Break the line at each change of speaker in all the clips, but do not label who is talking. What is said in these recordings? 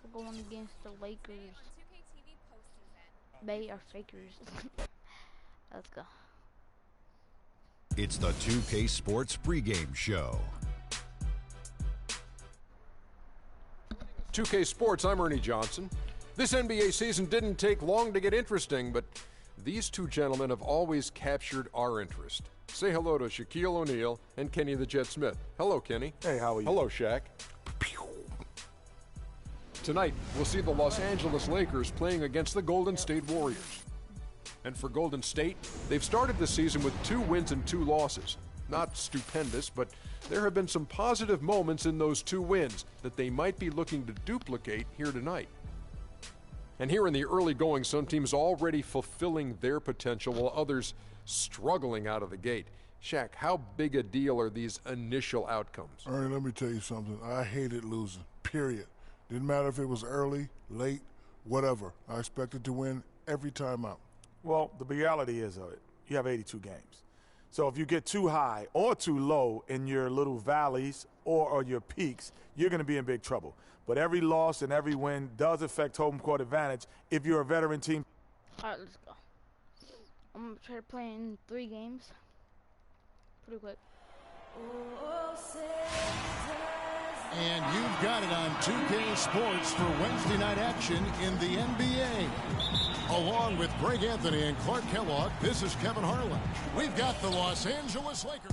We're going against the Lakers. They are fakers. Let's go.
It's the 2K Sports pregame show.
2K Sports, I'm Ernie Johnson. This NBA season didn't take long to get interesting, but these two gentlemen have always captured our interest. Say hello to Shaquille O'Neal and Kenny the Jet Smith. Hello, Kenny.
Hey, how are you?
Hello, Shaq. Tonight, we'll see the Los Angeles Lakers playing against the Golden State Warriors. And for Golden State, they've started the season with 2 wins and 2 losses. Not stupendous, but there have been some positive moments in those 2 wins that they might be looking to duplicate here tonight. And here in the early going, some teams already fulfilling their potential while others struggling out of the gate. Shaq, how big a deal are these initial outcomes?
Ernie, let me tell you something. I hated losing, period. Didn't matter if it was early, late, whatever. I expected to win every time out.
Well, the reality is of it, you have 82 games. So if you get too high or too low in your little valleys or your peaks, you're going to be in big trouble. But every loss and every win does affect home court advantage if you're a veteran team.
All right, let's go. I'm going to try to play in 3 games. Pretty quick.
And you've got it on 2K Sports for Wednesday night action in the NBA. Along with Greg Anthony and Clark Kellogg, this is Kevin Harlan. We've got the Los Angeles Lakers.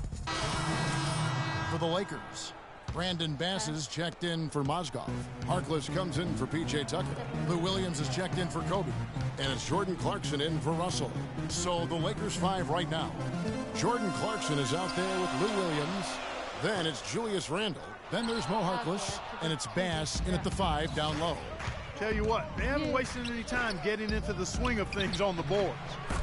For the Lakers, Brandon Bass is checked in for Mozgov. Harkless comes in for P.J. Tucker. Lou Williams is checked in for Kobe. And it's Jordan Clarkson in for Russell. So the Lakers 5 right now. Jordan Clarkson is out there with Lou Williams. Then it's Julius Randle. Then there's Mo Harkless. And it's Bass in at the 5 down low.
Tell you what, they haven't wasted any time getting into the swing of things on the boards.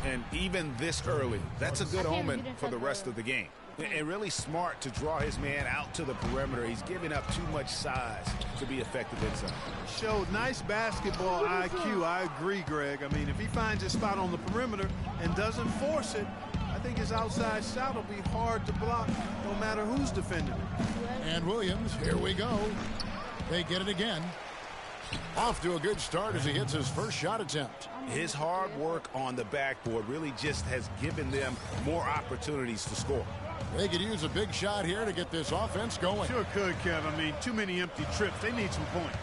And even this early, that's a good omen for the rest of the game. And really smart to draw his man out to the perimeter. He's giving up too much size to be effective inside.
Showed nice basketball IQ. I agree, Greg. I mean, if he finds his spot on the perimeter and doesn't force it, I think his outside shot will be hard to block no matter who's defending it.
And Williams, here we go. They get it again. Off to a good start as he hits his first shot attempt.
His hard work on the backboard really just has given them more opportunities to score.
They could use a big shot here to get this offense going.
Sure could, Kev. I mean, too many empty trips. They need some points.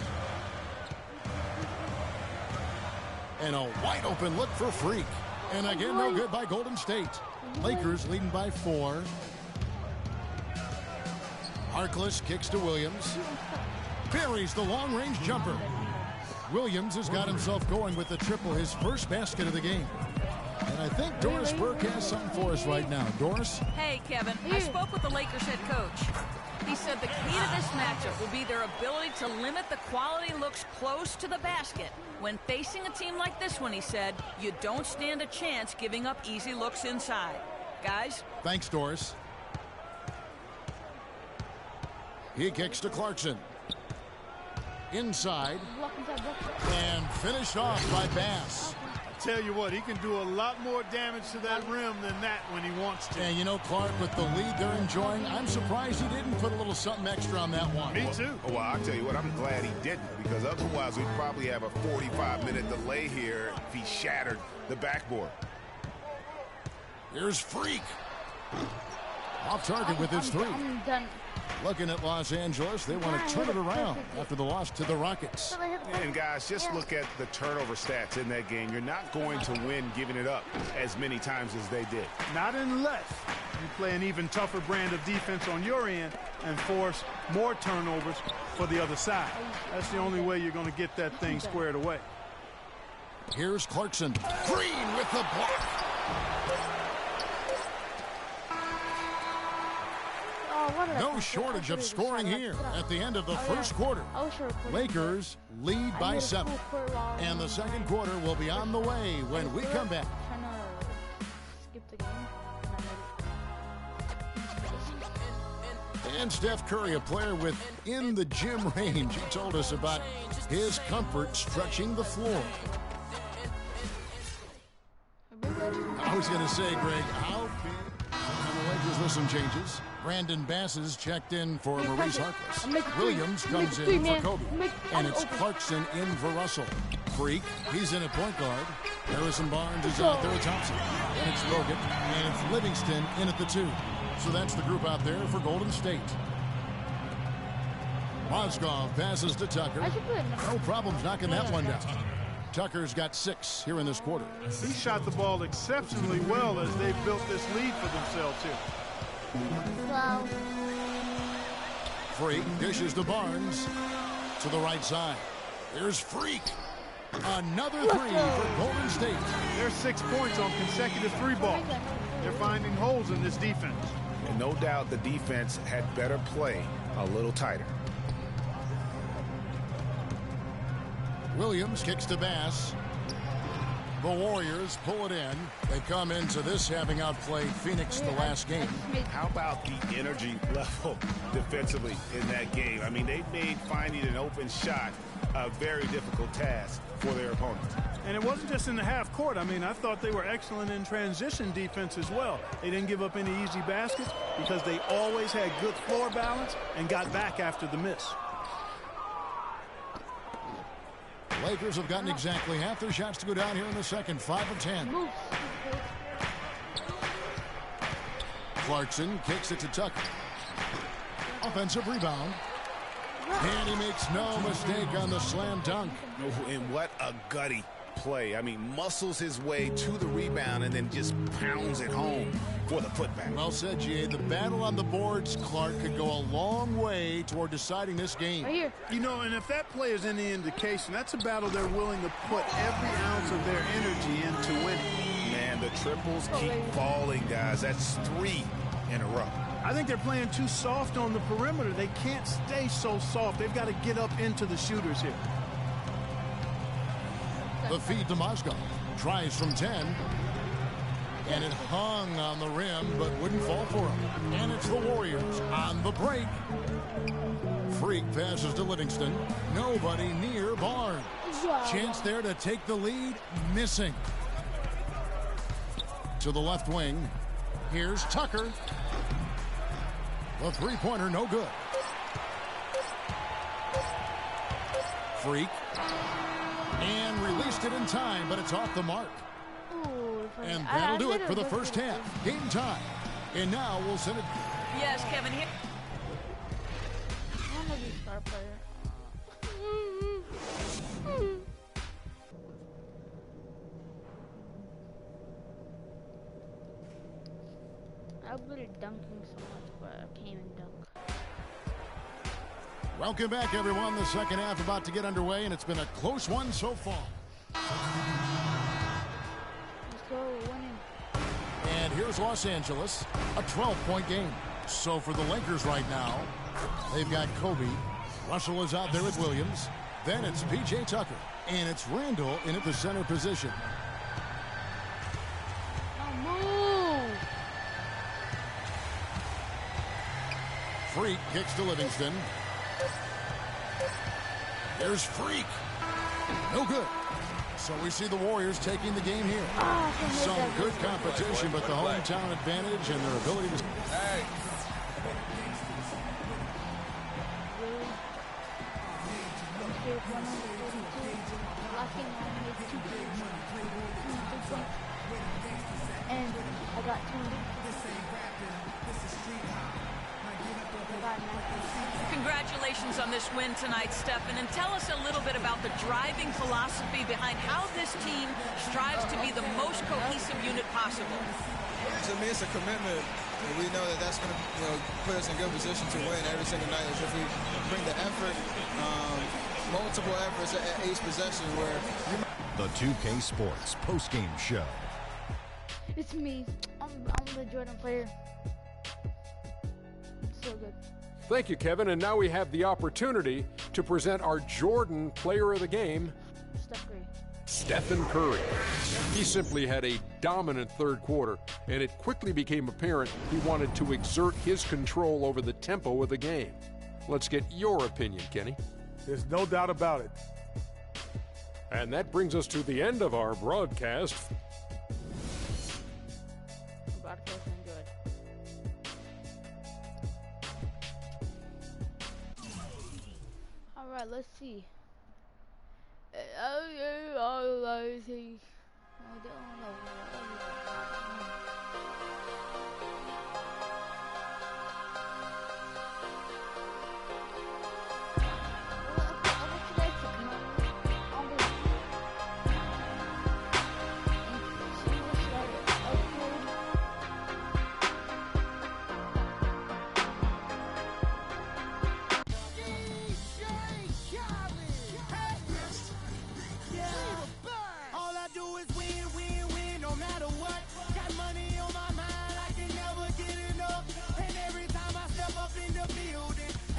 And a wide open look for Freak. And again, no good by Golden State. Lakers leading by 4. Harkless kicks to Williams. Buries the long-range jumper. Williams has got himself going with the triple, his first basket of the game. And I think Doris Burke has something for us right now. Doris?
Hey, Kevin. I spoke with the Lakers head coach. He said the key to this matchup will be their ability to limit the quality looks close to the basket. When facing a team like this one, he said, you don't stand a chance giving up easy looks inside. Guys?
Thanks, Doris. He kicks to Clarkson. Inside. And finished off by Bass.
Tell you what, he can do a lot more damage to that rim than that when he wants to.
And you know, Clark, with the lead they're enjoying, I'm surprised he didn't put a little something extra on that one.
Me too.
Well, I'll tell you what, I'm glad he didn't, because otherwise we'd probably have a 45-minute delay here if he shattered the backboard.
Here's Freak. Off target with his 3.
I'm done.
Looking at Los Angeles, they want to turn it around after the loss to the Rockets.
And guys, just look at the turnover stats in that game. You're not going to win giving it up as many times as they did.
Not unless you play an even tougher brand of defense on your end and force more turnovers for the other side. That's the only way you're going to get that thing squared away.
Here's Clarkson. Green with the block. No shortage of scoring here at the end of the first quarter. Lakers lead by 7. And the second quarter will be on the way when we come back. And Steph Curry, a player within the gym range, he told us about his comfort stretching the floor. I was going to say, Greg, how big can the Lakers with some changes. Brandon Bass is checked in for Maurice Harkless. Williams comes in for Kobe. And it's Clarkson in for Russell. Freak, he's in at point guard. Harrison Barnes is out there at Thompson. And it's Rogan. And it's Livingston in at the 2. So that's the group out there for Golden State. Mozgov passes to Tucker. No problems knocking that one down. Tucker's got 6 here in this quarter.
He shot the ball exceptionally well as they've built this lead for themselves here.
Wow.
Freak dishes to Barnes to the right side. There's Freak. Another 3 for Golden State.
There's 6 points on consecutive 3 balls. They're finding holes in this defense.
And no doubt the defense had better play a little tighter.
Williams kicks to Bass. The Warriors pull it in. They come into this having outplayed Phoenix the last game.
How about the energy level defensively in that game? I mean, they made finding an open shot a very difficult task for their opponents.
And it wasn't just in the half court. I mean, I thought they were excellent in transition defense as well. They didn't give up any easy baskets because they always had good floor balance and got back after the miss.
Lakers have gotten exactly half their shots to go down here in the second, 5 of 10. Clarkson kicks it to Tucker. Offensive rebound. And he makes no mistake on the slam dunk.
And what a gutty play. I mean, muscles his way to the rebound and then just pounds it home for the putback.
Well said, G.A. The battle on the boards, Clark, could go a long way toward deciding this game.
Right here.
You know, and if that play is any indication, that's a battle they're willing to put every ounce of their energy into winning.
Man, the triples keep falling, guys. That's 3 in a row.
I think they're playing too soft on the perimeter. They can't stay so soft. They've got to get up into the shooters here.
The feed to Mozgov. Tries from 10. And it hung on the rim, but wouldn't fall for him. And it's the Warriors on the break. Freak passes to Livingston. Nobody near Barnes. Chance there to take the lead. Missing. To the left wing. Here's Tucker. The three-pointer, no good. Freak. And released it in time, but it's off the mark. And that'll do it for the first half. Game time. And now we'll send it.
Yes, Kevin. Here.
I want to be a star player. I was good at dunking so much, but I can't even dunk.
Welcome back, everyone. The second half about to get underway, and it's been a close one so far.
Let's go, winning.
And here's Los Angeles, a 12-point game. So for the Lakers right now, they've got Kobe. Russell is out there with Williams. Then it's P.J. Tucker. And it's Randall in at the center position. Freak kicks to Livingston. There's Freak. No good. So we see the Warriors taking the game here. Some good competition, but the hometown advantage and their ability to...
Hey. And I got 2.
Congratulations on this win tonight, Stephen, and tell us a little bit about the driving philosophy behind how this team strives to be the most cohesive unit possible.
To me, it's a commitment. And we know that that's going to put us in good position to win every single night. If we bring the effort, multiple efforts at each possession where
The 2K Sports postgame show.
It's me. I'm the Jordan player. It's so good.
Thank you, Kevin. And now we have the opportunity to present our Jordan Player of the Game, Stephen Curry. He simply had a dominant third quarter, and it quickly became apparent he wanted to exert his control over the tempo of the game. Let's get your opinion, Kenny.
There's no doubt about it.
And that brings us to the end of our broadcast.
Alright, let's see.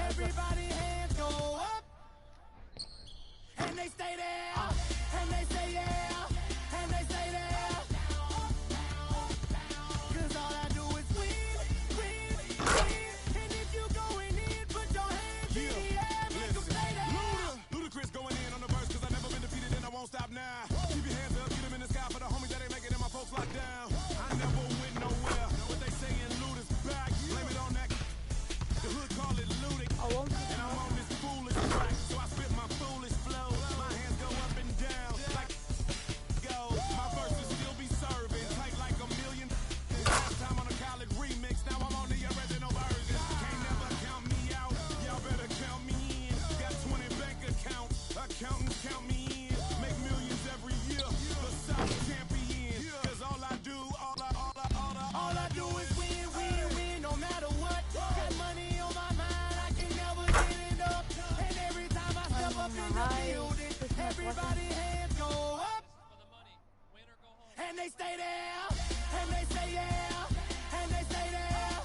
Everybody hands go up, and they stay there, and they say yeah, and they stay there. Cause all I do is win, win, win. And if you going in, put your hands in the air, make them stay there.
Ludacris going in on the verse, cause I never been defeated and I won't stop now. Keep your hands up, get them in the sky for the homies that ain't making it, my folks locked down. I never went nowhere, what they saying, Luda's back. Blame it on that, the hood call it Ludic. And I'm on this foolish track, so I spit my foolish flow. My hands go up and down, like go. My verses still be serving, tight like a million. Last time on a college remix, now I'm on the original version. Can't never count me out, y'all better count me in. Got 20 bank accounts, accountants count me in. Make millions every year, the South champion. Cause all I do, all I do is win, win, win, no matter what. Got money on my mind, I can never get it up. And every time I step up in the building, everybody hands go up. And they stay there, and they say yeah, and they stay there.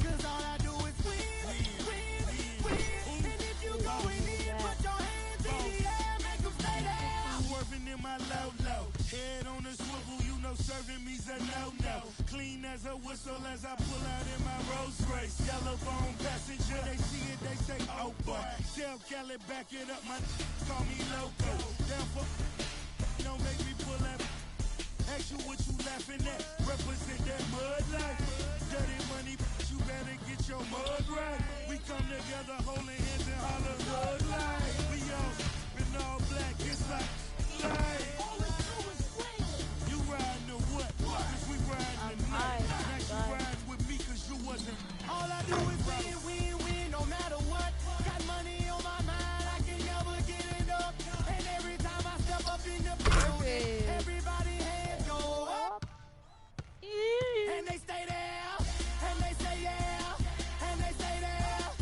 Cause all I do is win, win, win. And if you going in, put your hands in the air, make them stay there.
Swerving in my low, head on the swivel, you know serving me's a no-no. Clean as a whistle as I pull out in my Rolls Royce. Yellow bone passenger, they see it, they say, oh boy. Tell Kelly, back it up, my call me loco. Therefore, don't make me pull that. Ask you what you laughing at, represent that mud life. Dirty money, you better get your mud right. We come together holding hands and holler mud life. We all in all black, it's like life. You riding or what? Cause we riding tonight. Now you riding with me cause you wasn't.
All I do is win, win, win, no matter what. Got money on my mind, I can never get it up. And every time I step up in the building, everybody hands go up. And they stay there, and they say yeah, and they stay there.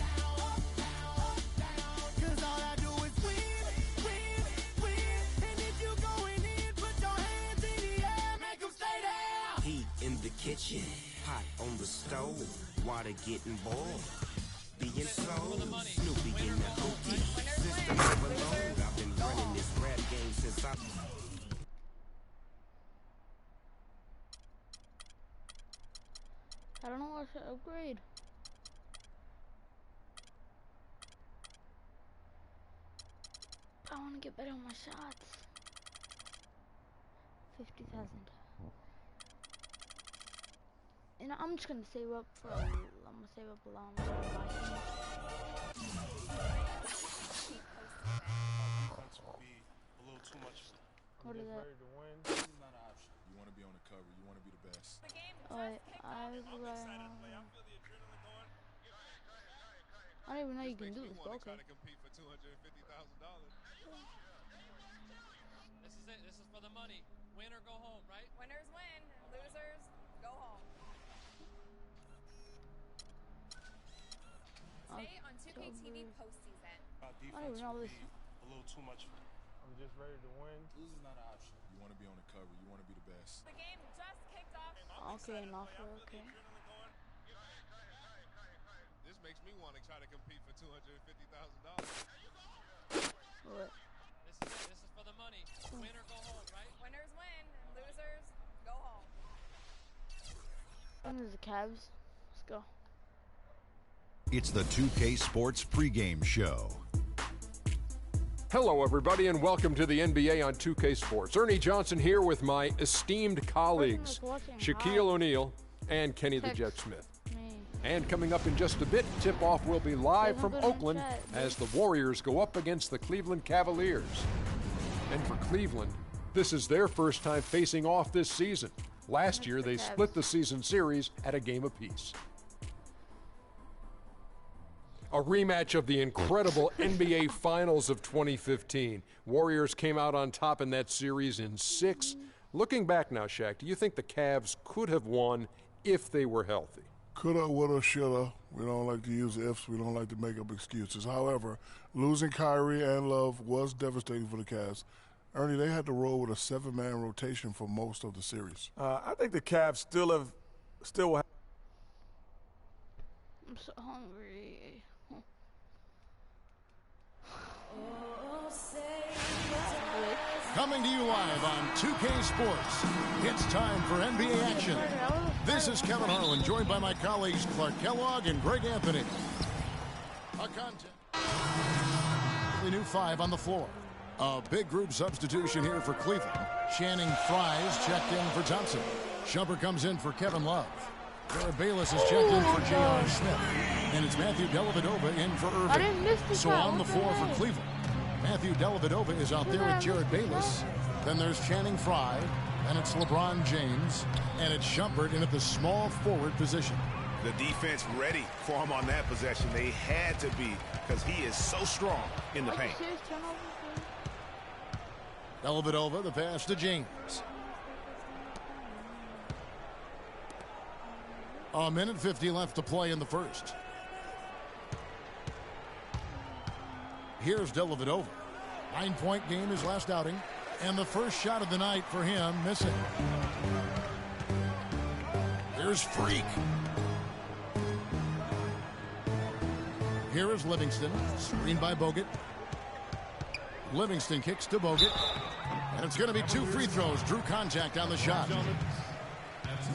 Cause all I do is win, win, win. And if you going in, put your hands in the air, make them stay there.
Heat in the kitchen, hot on the stove, water getting boiled. Being slow, Snoopy in the hookie, system overload. I've been running this rap game since I...
I don't know what to upgrade. I want to get better on my shots. 50,000. And I'm just gonna save up for. I'm gonna save up a lot. What is that?
You want to be on the cover. You want to be the best.
I don't even know you can do this, but okay.
This is it. This is for the money. Win or go home, right?
Winners win. Losers go home. Stay on 2K TV postseason.
I don't even know this.
A little too much. I'm just ready to win. Losing's not an option. You want to be on the cover. You want to be the best.
The game just kicked off.
Okay, an offer, okay.
This makes me want to try to compete for $250,000.
What?
This is it. This is for the money. Win or go home, right?
Winners win. Losers go home.
And there's the Cavs. Let's go.
It's the 2K Sports pregame show.
Hello, everybody, and welcome to the NBA on 2K Sports. Ernie Johnson here with my esteemed colleagues, Shaquille O'Neal and Kenny the Jet Smith. And coming up in just a bit, tip-off will be live from Oakland as the Warriors go up against the Cleveland Cavaliers. And for Cleveland, this is their first time facing off this season. Last year, they split the season series at a game apiece. A rematch of the incredible NBA Finals of 2015. Warriors came out on top in that series in 6. Looking back now, Shaq, do you think the Cavs could have won if they were healthy?
Coulda, woulda, shoulda. We don't like to use ifs. We don't like to make up excuses. However, losing Kyrie and Love was devastating for the Cavs. Ernie, they had to roll with a 7-man rotation for most of the series.
I think the Cavs still will have.
I'm so hungry.
Coming to you live on 2K Sports, it's time for NBA action. This is Kevin Harlan, joined by my colleagues Clark Kellogg and Greg Anthony. A contest. The new 5 on the floor. A big group substitution here for Cleveland. Channing Frye's checked in for Thompson. Shumpert comes in for Kevin Love. Jared Bayless is checked in for J.R. Smith. And it's Matthew Dellavedova in for Irving. So on the floor for Cleveland, Matthew Dellavedova is out there with Jared Bayless. Then there's Channing Frye. And it's LeBron James. And it's Shumpert in at the small forward position.
The defense ready for him on that possession. They had to be, because he is so strong in the paint.
Dellavedova, the pass to James. A minute 50 left to play in the first. Here's Dellavedova. 9-point game his last outing. And the first shot of the night for him, missing. Here's Freak. Here is Livingston. Screened by Bogut. Livingston kicks to Bogut. And it's going to be 2 free throws. Drew contact on the shot.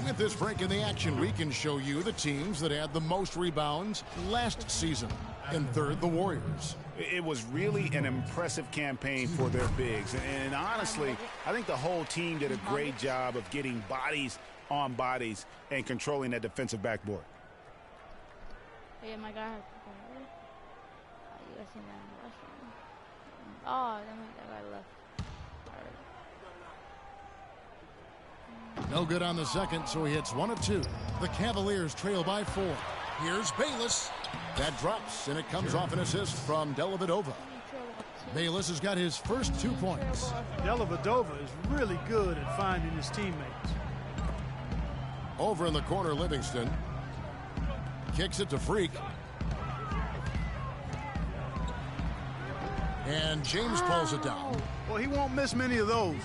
With this break in the action, we can show you the teams that had the most rebounds last season. In third, the Warriors.
It was really an impressive campaign for their bigs. And honestly, I think the whole team did a great job of getting bodies on bodies and controlling that defensive backboard.
Hey, my guy. You guys seen that in the last one? Oh, that guy left.
No good on the second, so he hits 1 of 2. The Cavaliers trail by 4. Here's Bayless. That drops, and it comes off an assist from Dellavedova. Bayless has got his first 2 points.
Dellavedova is really good at finding his teammates.
Over in the corner, Livingston. Kicks it to Freak. And James pulls it down.
Well, he won't miss many of those,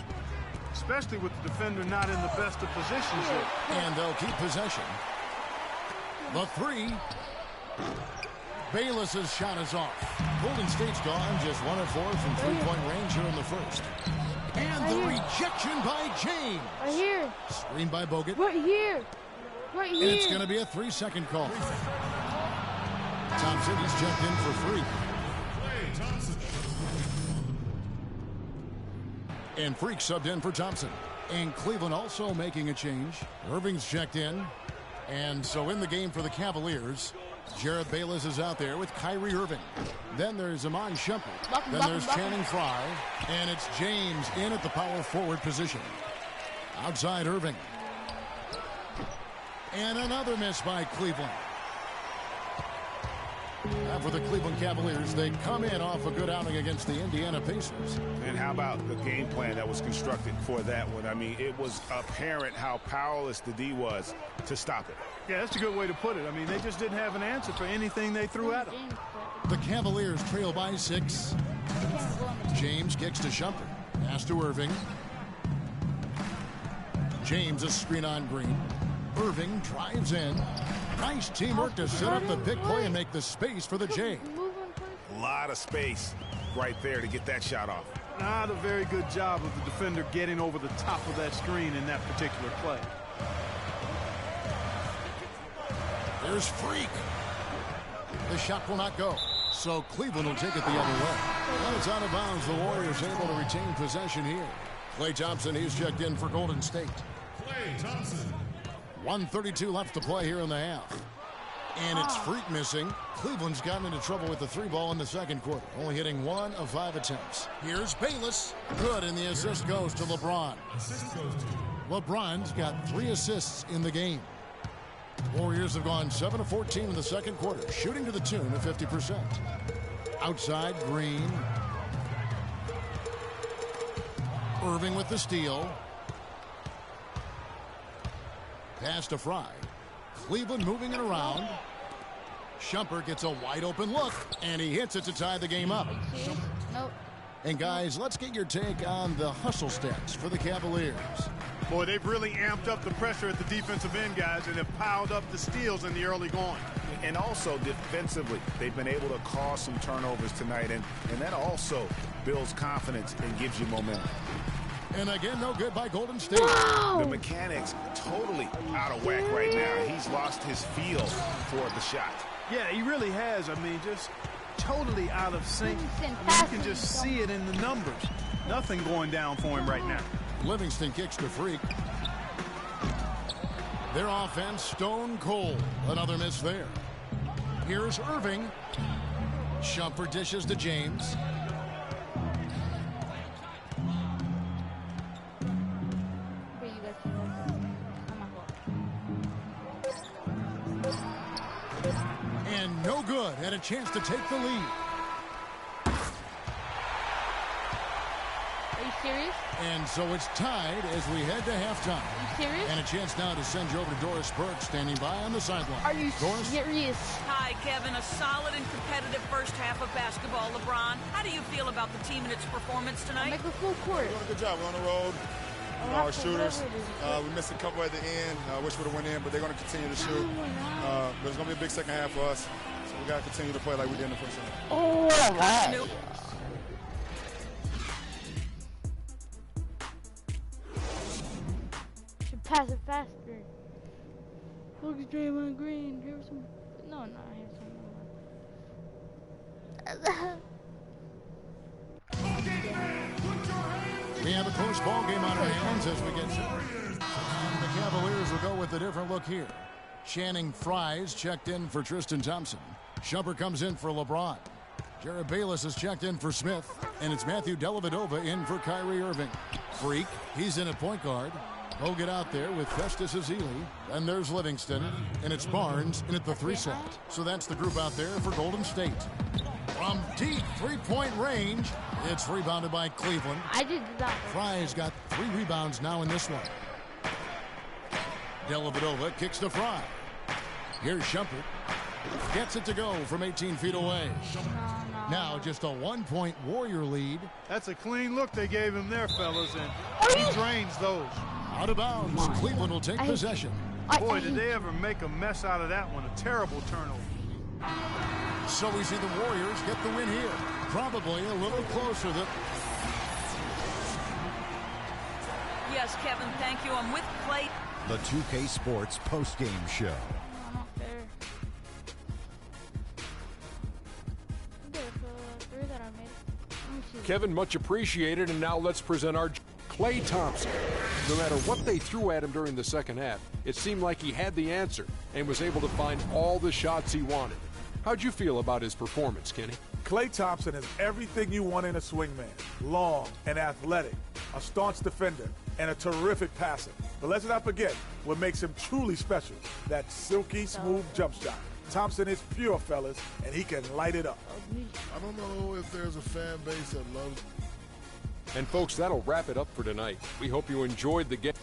especially with the defender not in the best of positions yet.
And they'll keep possession. The 3. Bayless's shot is off. Golden State's gone just 1 of 4 from 3-point range here in the first. And the rejection by James.
Right here.
Screened by Bogut.
Right here. Right here.
And it's going to be a 3-second call. Thompson is checked in for free. And Freak subbed in for Thompson. And Cleveland also making a change. Irving's checked in. And so in the game for the Cavaliers, Jared Bayless is out there with Kyrie Irving. Then there's Iman Shumpert. Then there's Channing Frye. And it's James in at the power forward position. Outside Irving. And another miss by Cleveland. Now for the Cleveland Cavaliers, they come in off a good outing against the Indiana Pacers.
And how about the game plan that was constructed for that one? I mean, it was apparent how powerless the D was to stop it.
Yeah, that's a good way to put it. I mean, they just didn't have an answer for anything they threw at them.
The Cavaliers trail by 6. James kicks to Shumpert. Pass to Irving. James a screen on Green. Irving drives in. Nice teamwork to set up the big play and make the space for the J.
A lot of space right there to get that shot off.
Not a very good job of the defender getting over the top of that screen in that particular play.
There's Freak. The shot will not go. So Cleveland will take it the other way. Well, it's out of bounds. The Warriors able to retain possession here. Klay Thompson, he's checked in for Golden State.
Klay Thompson.
1:32 left to play here in the half. And it's Freak missing. Cleveland's gotten into trouble with the 3-ball in the second quarter, only hitting 1 of 5 attempts. Here's Bayless. Good, and the assist goes to LeBron. LeBron's got 3 assists in the game. Warriors have gone 7 of 14 in the second quarter, shooting to the tune of 50%. Outside, Green. Irving with the steal. Pass to Fry. Cleveland moving it around. Shumpert gets a wide open look, and he hits it to tie the game up.
Nope.
And guys, let's get your take on the hustle stats for the Cavaliers.
Boy, they've really amped up the pressure at the defensive end, guys, and have piled up the steals in the early going.
And also defensively, they've been able to cause some turnovers tonight, and that also builds confidence and gives you momentum.
And again, no good by Golden State.
The mechanics totally out of whack right now. He's lost his feel for the shot.
Yeah, he really has. I mean, just totally out of sync. I mean, you can just see it in the numbers. Nothing going down for him right now.
Livingston kicks to Freak. Their offense stone cold. Another miss there. Here's Irving. Shumpert dishes to James. And no good. Had a chance to take the lead.
Are you serious?
And so it's tied as we head to halftime.
Are you serious?
And a chance now to send you over to Doris Burke, standing by on the sideline.
Are you
Doris?
serious?
Hi, Kevin. A solid and competitive first half of basketball. LeBron, how do you feel about the team and its performance tonight?
Make a full court.
We're doing a good job. We're on the road. Our shooters. We missed a couple at the end. Wish would have went in, but they're going to continue to shoot. But it's going to be a big second half for us. So we got to continue to play like we did in the first half.
Oh, my. Should pass it faster. Look at Draymond Green. Here's some. No, here's some.
We have a close ball game on our hands as we get set. The Cavaliers will go with a different look here. Channing Frye's checked in for Tristan Thompson. Shumpert comes in for LeBron. Jared Bayless is checked in for Smith. And it's Matthew Dellavedova in for Kyrie Irving. Freak, he's in at point guard. He'll get out there with Festus Ezeli. And there's Livingston. And it's Barnes in at the 3 slot. So that's the group out there for Golden State. From deep three-point range, it's rebounded by Cleveland.
I did that.
Fry's got 3 rebounds now in this one. Dellavedova kicks to Fry. Here's Shumpert. Gets it to go from 18 feet away. Now just a 1-point Warrior lead.
That's a clean look they gave him there, fellas, and he drains those.
Out of bounds. Cleveland will take possession.
Boy, did they ever make a mess out of that one. A terrible turnover.
So we see the Warriors get the win here. Probably a little closer than...
Yes, Kevin, thank you. I'm with Clay.
The 2K Sports postgame show.
Not fair.
Kevin, much appreciated, and now let's present our Klay Thompson. No matter what they threw at him during the second half, it seemed like he had the answer and was able to find all the shots he wanted. How'd you feel about his performance, Kenny?
Klay Thompson is everything you want in a swingman. Long and athletic, a staunch defender, and a terrific passer. But let's not forget what makes him truly special, that silky smooth jump shot. Thompson is pure, fellas, and he can light it up.
I don't know if there's a fan base that loves.
And folks, that'll wrap it up for tonight. We hope you enjoyed the game.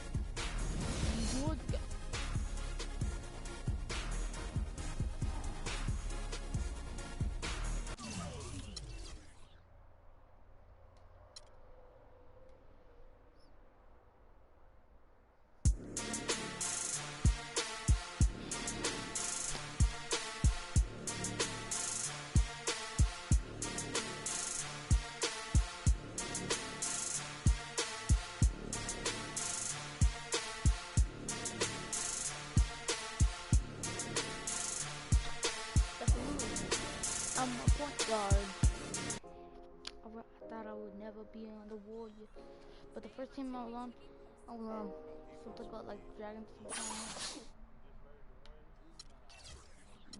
I'm a point guard. I thought I would never be on the Warriors, but the first team I was on something called like Dragons.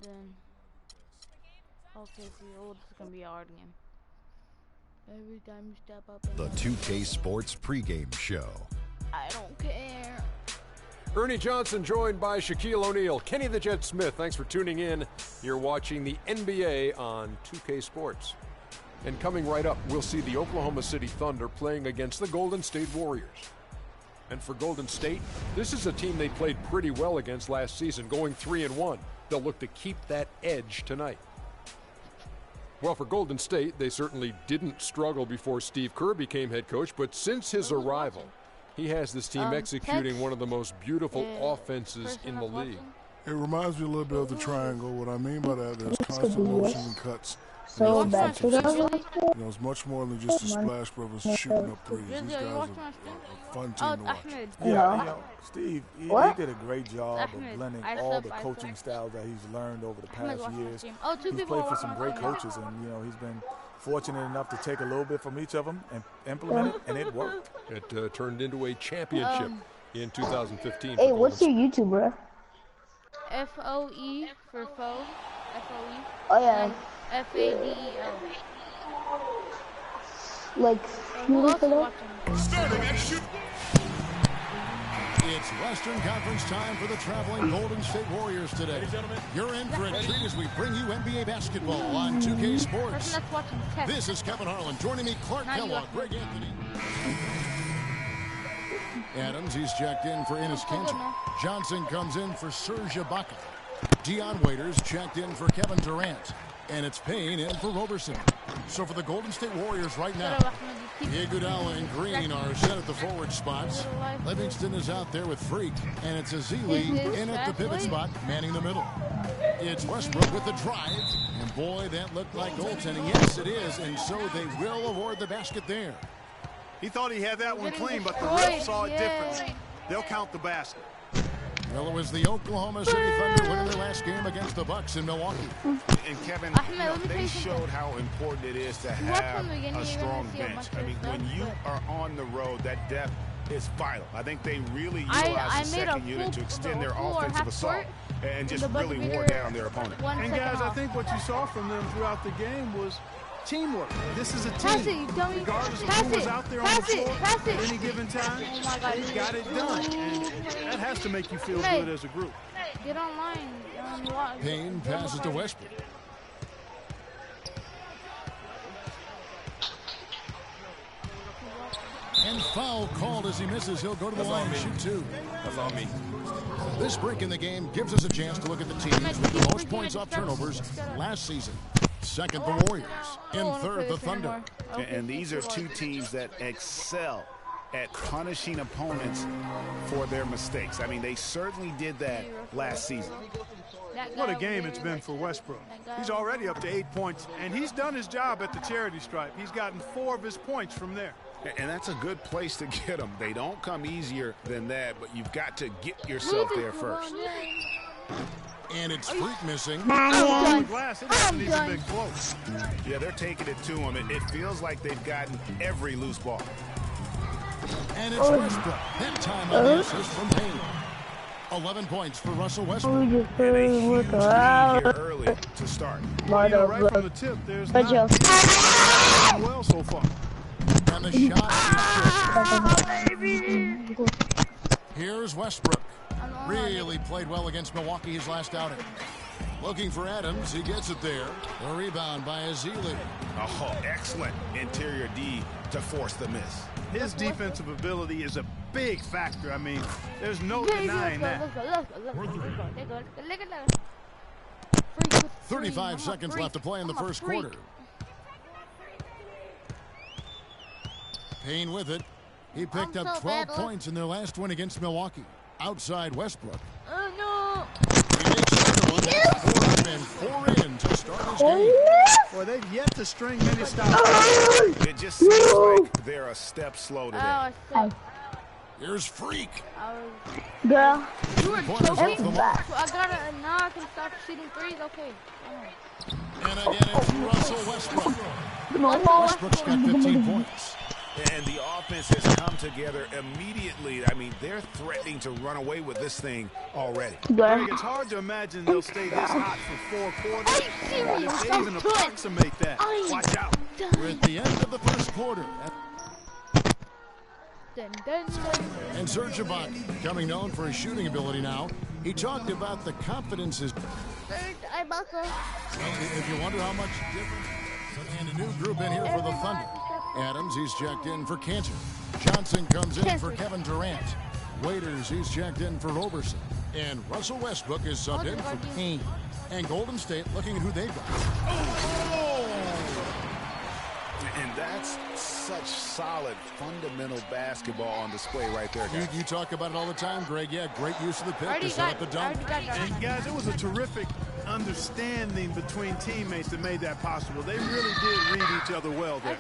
Then. Okay, so this is gonna be a hard game. Every time you step up.
The 2K Sports pregame show.
I don't care.
Ernie Johnson joined by Shaquille O'Neal. Kenny the Jet Smith, thanks for tuning in. You're watching the NBA on 2K Sports. And coming right up, we'll see the Oklahoma City Thunder playing against the Golden State Warriors. And for Golden State, this is a team they played pretty well against last season, going 3-1. They'll look to keep that edge tonight. Well, for Golden State, they certainly didn't struggle before Steve Kerr became head coach, but since his arrival, he has this team executing one of the most beautiful offenses in the league.
It reminds me a little bit of the triangle. What I mean by that, there's constant motion and cuts.
So back to
It's much more than just the Splash Brothers shooting up threes. These guys are a fun team to watch.
Yeah, Steve, he did a great job of blending all the coaching styles that he's learned over the past years. He's played for some great coaches, and he's been fortunate enough to take a little bit from each of them and implement it, and it worked.
It turned into a championship in 2015.
Hey, what's your YouTube, bro?
FOE for foe. FOE.
Oh yeah.
FADEL.
Like,
It's Western Conference time for the traveling Golden State Warriors today. You're in for a treat as we bring you NBA basketball on 2K Sports. This is Kevin Harlan. Joining me, Clark Kellogg, Greg Anthony. Adams, he's checked in for Enes Kanter. Johnson comes in for Serge Ibaka. Dion Waiters checked in for Kevin Durant. And it's Payne in for Roberson. So for the Golden State Warriors right now, Iguodala and Green are set at the forward spots. Livingston is out there with Freak, and it's Azili in at the pivot spot, manning the middle. It's Westbrook with the drive, and boy, that looked like goaltending. Yes, it is, and so they will award the basket there.
He thought he had that one clean, but the ref saw it different. They'll count the basket.
Well, it was the Oklahoma City Thunder winning their last game against the Bucks in Milwaukee.
And Kevin, they showed how important it is to have a strong bench. I mean, when you are on the road, that depth is vital. I think they really utilized the second unit to extend their offensive assault and just really wore down their opponent.
And guys, I think what you saw from them throughout the game was teamwork. This is a team. Regardless of who was out there on the floor at any given time, they got it done. And that has to make you feel good as a group.
Get online.
Payne passes to Westbrook. And foul called as he misses. He'll go to the line and shoot two.
That's on me.
This break in the game gives us a chance to look at the teams with the most points off turnovers last season. Second, the Warriors. In third, the Thunder.
And these are two teams that excel at punishing opponents for their mistakes. I mean, they certainly did that last season.
What a game it's been for Westbrook. He's already up to 8 points, and he's done his job at the charity stripe. He's gotten 4 of his points from there.
And that's a good place to get them. They don't come easier than that, but you've got to get yourself there first.
And it's Freak missing.
I'm glass, it hasn't even been close.
Yeah, they're taking it to him. It feels like they've gotten every loose ball.
And it's Westbrook. That time on the assist from Payne. 11 points for Russell Westbrook.
And a huge lead here early to start.
Right from the tip, there's not well so far.
And the shot is good. Here's Westbrook. Really played well against Milwaukee his last outing. Looking for Adams. He gets it there. A rebound by Azili.
Oh, excellent interior D to force the miss.
His defensive ability is a big factor. I mean, there's no denying that.
35 seconds left to play in the first quarter. Payne with it. He picked up 12 points in their last win against Milwaukee. Outside Westbrook.
Oh,
He makes it 4 in to start his game.
Boy, they've yet to string many stops.
It just seems like they're a step slow today.
Here's Freak.
Girl.
You were joking. Now I can start shooting threes. Okay.
And again, it's Russell Westbrook. Westbrook's got 15 points.
And the offense has come together immediately. I mean, they're threatening to run away with this thing already.
Greg, it's hard to imagine they'll stay this hot for 4 quarters. If they even approximate that, watch out.
We're at the end of the first quarter. And Serge Ibaka, becoming known for his shooting ability now, he talked about the confidence his... If you wonder how much different... And a new group in here for the Thunder. Adams, he's checked in for Cantor. Johnson comes in for Kevin Durant. Waiters, he's checked in for Roberson. And Russell Westbrook is subbed in for Payne. And Golden State looking at who they've got. Oh!
And that's such solid, fundamental basketball on display right there, guys.
You talk about it all the time, Greg. Yeah, great use of the pick to set up the dunk.
And guys, it was a terrific understanding between teammates that made that possible. They really did read each other well there.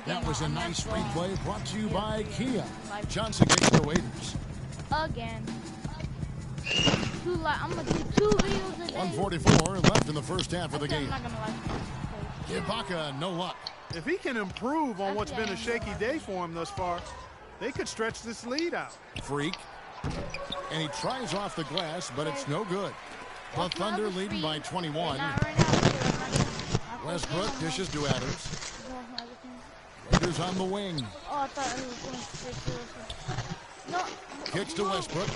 That was a nice replay brought to you by Kia. Johnson gets the Waiters.
Again. I'm going to do 2 videos a day.
1:44 left in the first half of the game. Ibaka, no luck.
If he can improve on what's been a shaky day for him thus far, they could stretch this lead out.
Freak. And he tries off the glass, but it's no good. The Thunder leading by 21. Westbrook dishes to Adams. Waiters on the wing.
Oh, I thought he was going to
Kicks to Westbrook.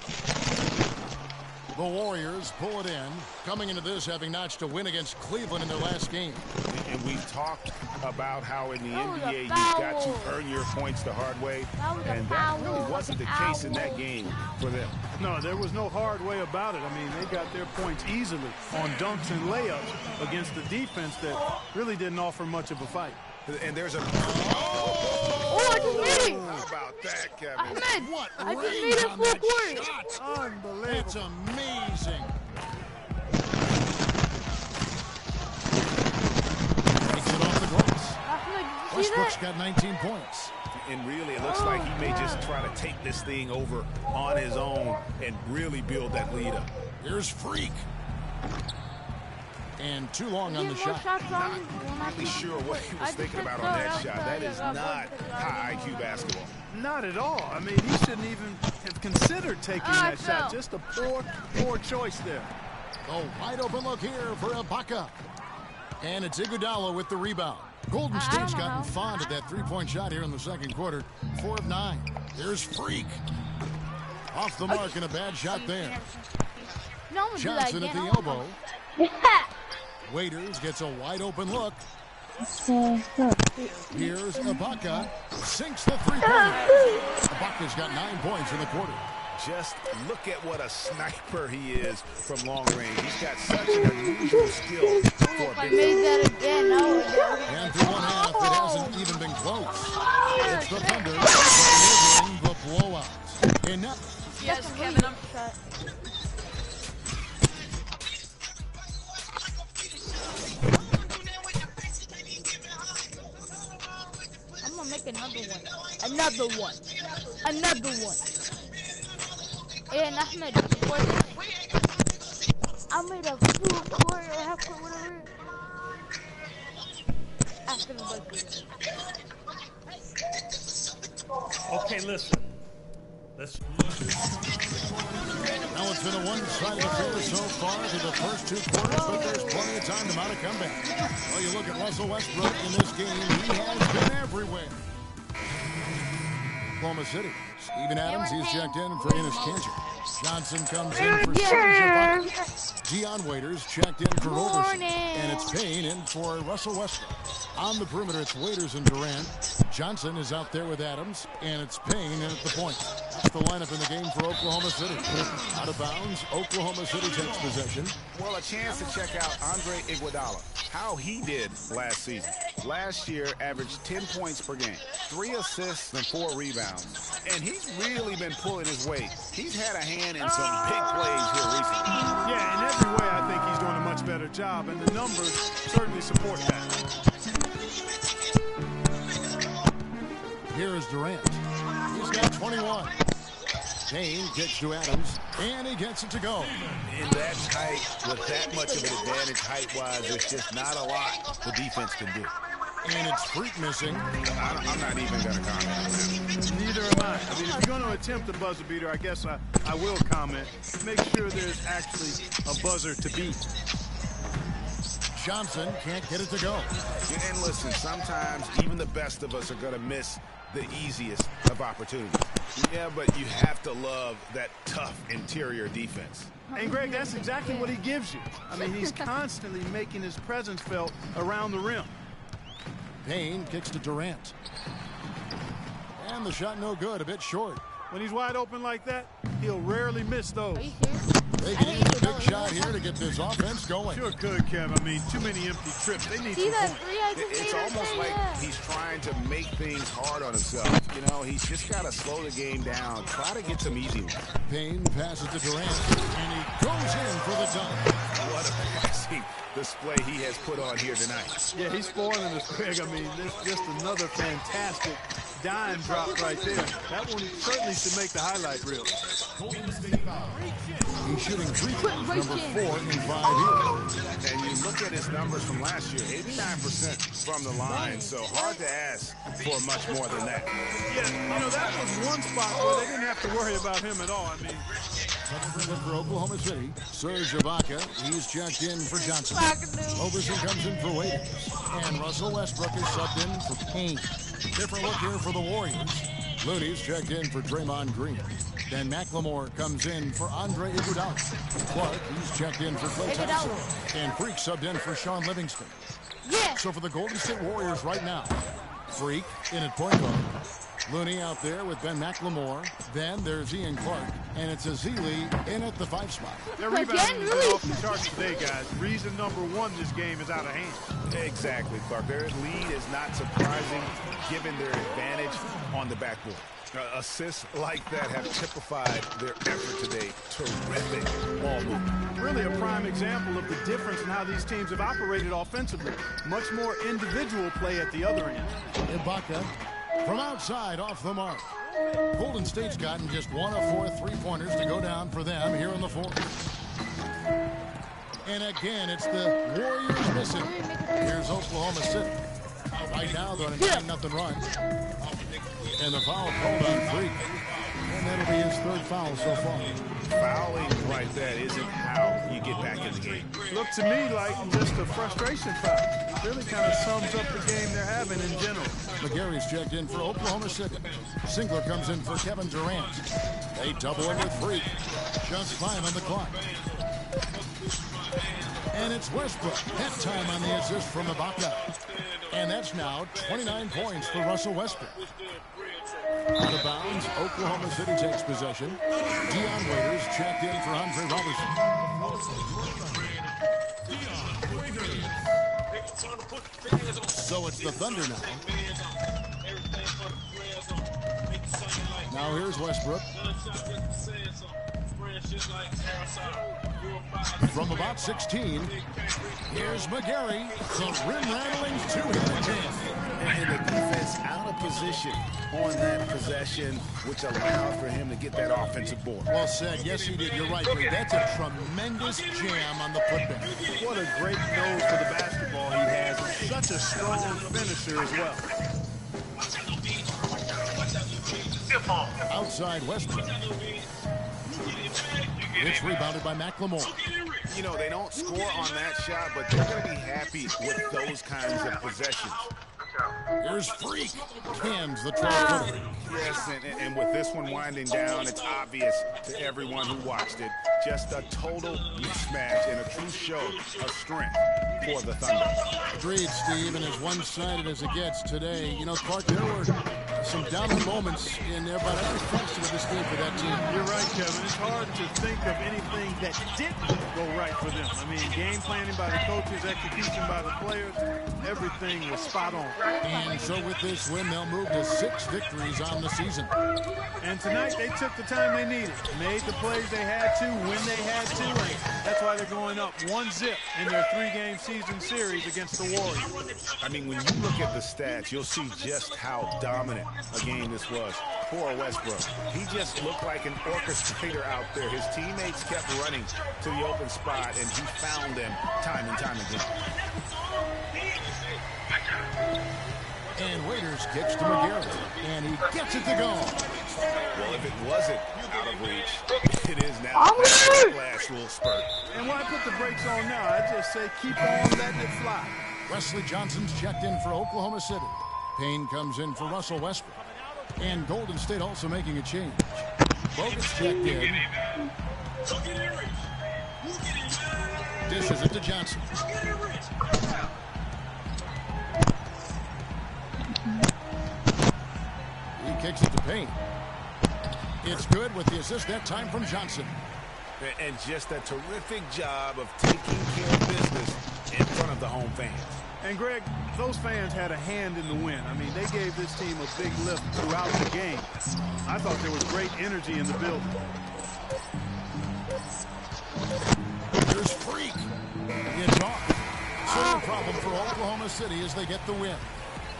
The Warriors pull it in, coming into this having notched a win against Cleveland in their last game.
And we've talked about how in the NBA you've got to earn your points the hard way, and that really wasn't the case in that game for them.
No, there was no hard way about it. I mean, they got their points easily on dunks and layups against the defense that really didn't offer much of a fight.
And there's a...
Oh, I just made it!
How about that, Kevin?
I just made it 4 quarters.
Unbelievable.
That's amazing. Takes it off the glass. Westbrook's got 19 points.
And really, it looks like he may just try to take this thing over on his own and really build that lead up.
Here's Freak. And too long on the shot.
Not really sure what he was thinking about on that shot. That is not high IQ basketball.
Not at all. I mean, he shouldn't even have considered taking that shot. Just a poor choice there.
Oh, wide open look here for Ibaka. And it's Iguodala with the rebound. Golden State's gotten fond of that three-point shot here in the second quarter. 4 of 9. There's Freak. Off the mark and a bad shot there. Johnson at the elbow. Waiters gets a wide open look. Here's Ibaka. Sinks the three-pointer. Ibaka's got 9 points in the quarter.
Just look at what a sniper he is from long range. He's got such an unusual skill for a big
that again.
And through one half, it hasn't even been close. It's the Thunder delivering the blowout. Enough.
Yes, Kevin.
I'm gonna make another one. And Ahmed, I made a full quarter, half quarter, whatever. After the bucket.
Okay, listen.
Now it's been a one-sided affair so far to the first 2 quarters, but there's plenty of time to mount a comeback. Well, you look at Russell Westbrook in this game, he has been everywhere. Oklahoma City. Steven Adams, he's checked in for Enes Kanter. Johnson comes in for Serge Ibaka. Dion Waiters checked in for Roberson. And it's Payne in for Russell Westbrook. On the perimeter, it's Waiters and Durant. Johnson is out there with Adams, and it's Payne in at the point. That's the lineup in the game for Oklahoma City. Out of bounds, Oklahoma City takes possession.
Well, a chance to check out Andre Iguodala, how he did last season. Last year, averaged 10 points per game, 3 assists and 4 rebounds. And he's really been pulling his weight. He's had a hand in some big plays here recently.
Yeah, in every way, I think he's doing a much better job, and the numbers certainly support that.
Here is Durant. He's got 21. Payne gets to Adams, and he gets it to go.
In that height, with that much of an advantage height-wise, there's just not a lot the defense can do.
And it's Freak missing.
I'm not even going to comment.
Neither am I. I mean, if you're going to attempt a buzzer beater, I guess I will comment. Make sure there's actually a buzzer to beat.
Johnson can't get it to go.
Yeah, and listen, sometimes even the best of us are going to miss the easiest of opportunities. Yeah, but you have to love that tough interior defense.
And, Greg, that's exactly what he gives you. I mean, he's constantly making his presence felt around the rim.
Payne kicks to Durant. And the shot no good, a bit short.
When he's wide open like that, he'll rarely miss those.
They can use a big shot here to get this offense going.
Sure could, Kev. I mean, too many empty trips. They need some points.
It's almost like he's trying to make things hard on himself. You know, he's just got to slow the game down. Try to get some easy ones.
Payne passes to Durant, and he goes in for the dunk.
What a passing display he has put on here tonight.
Yeah, he's spoiling us, Greg. I mean, this just another fantastic dime drop right there. That one certainly should make the highlight reel.
He's shooting 3 points, number 4 in 5 here.
And you look at his numbers from last year, 89% from the line, so hard to ask for much more than that.
Yeah, you know, that was one spot where they didn't have to worry about him at all. I mean,
for Oklahoma City, Serge Ibaka, he's checked in for Johnson. Roberson comes in for Waiters. And Russell Westbrook is subbed in for Payne. Different look here for the Warriors. Looney's checked in for Draymond Green. Then McLemore comes in for Andre Iguodala. Clark, he's checked in for Klay Thompson. And Freak subbed in for Sean Livingston.
Yeah.
So for the Golden State Warriors right now, Freak in at point guard. Looney out there with Ben McLemore. Then there's Ian Clark. And it's Azili in at the 5 spot.
Their rebounding is off the charts today, guys. Reason number 1, this game is out of hand.
Exactly, Clark. Their lead is not surprising given their advantage on the backboard. Assists like that have typified their effort today. Terrific ball movement.
Really a prime example of the difference in how these teams have operated offensively. Much more individual play at the other end.
Ibaka from outside off the mark. Golden State's gotten just 1 of 4 3-pointers to go down for them here in the 4th. And again, it's the Warriors missing. Here's Oklahoma City. Right now, they're on a 9-0 run. And the foul called on Freak. And that'll be his 3rd foul so far.
Fouling like that isn't how you get back in the game.
Looked to me like just a frustration foul. It really kind of sums up the game they're having in general.
McGarry's checked in for Oklahoma City. Singler comes in for Kevin Durant. They double him with Freak. Just 5 on the clock. And it's Westbrook. That time on the assist from Ibaka. And that's now 29 points for Russell Westbrook. Out of bounds, Oklahoma City takes possession. Dion Waiters checked in for Andre Robertson. So it's the Thunder now. Now here's Westbrook. From about 16, here's McGarry. The rim-rattling 2-hitter jam.
And the defense out of position on that possession, which allowed for him to get that offensive board.
Well said. Yes, he did. You're right, Greg. That's a tremendous jam on the putback.
What a great nose for the basketball he has. Such a strong finisher as well.
Outside Westbrook. It's rebounded by McLemore.
You know, they don't score on that shot, but they're going to be happy with those kinds of possessions.
Here's Freak. Hands the 12-footer.
Yes, and with this one winding down, it's obvious to everyone who watched it. Just a total mismatch and a true show of strength for the Thunder.
Agreed, Steve, and as one-sided as it gets today. You know, Clark, there were some dominant moments in about every facet of this game for that team.
You're right, Kevin. It's hard to think of anything that didn't go right for them. I mean, game planning by the coaches, execution by the players, everything was spot on.
And so with this win, they'll move to 6 victories on the season.
And tonight, they took the time they needed, made the plays they had to, when they had to, and that's why they're going up 1-0 in their 3-game season series against the Warriors.
I mean, when you look at the stats, you'll see just how dominant a game this was for Westbrook. He just looked like an orchestrator out there. His teammates kept running to the open spot, and he found them time and time again.
And Waiters kicks to McGarry, and he gets it to go.
Well, if it wasn't out of reach, it is now. Flash will spurt.
And why put the brakes on now? I just say keep on letting it fly.
Wesley Johnson's checked in for Oklahoma City. Payne comes in for Russell Westbrook. And Golden State also making a change. Bogut's checked in. Dishes it to Johnson. He kicks it to Payne. It's good with the assist that time from Johnson.
And just a terrific job of taking care of business in front of the home fans.
And Greg, those fans had a hand in the win. I mean, they gave this team a big lift throughout the game. I thought there was great energy in the building.
Here's Freak. It's off. So no problem for Oklahoma City as they get the win.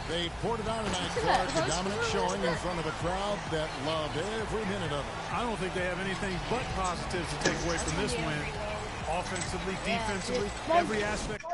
They poured it out tonight, Clark. A dominant showing in front of a crowd that loved every minute of it.
I don't think they have anything but positives to take away from this win. Offensively, defensively, every aspect.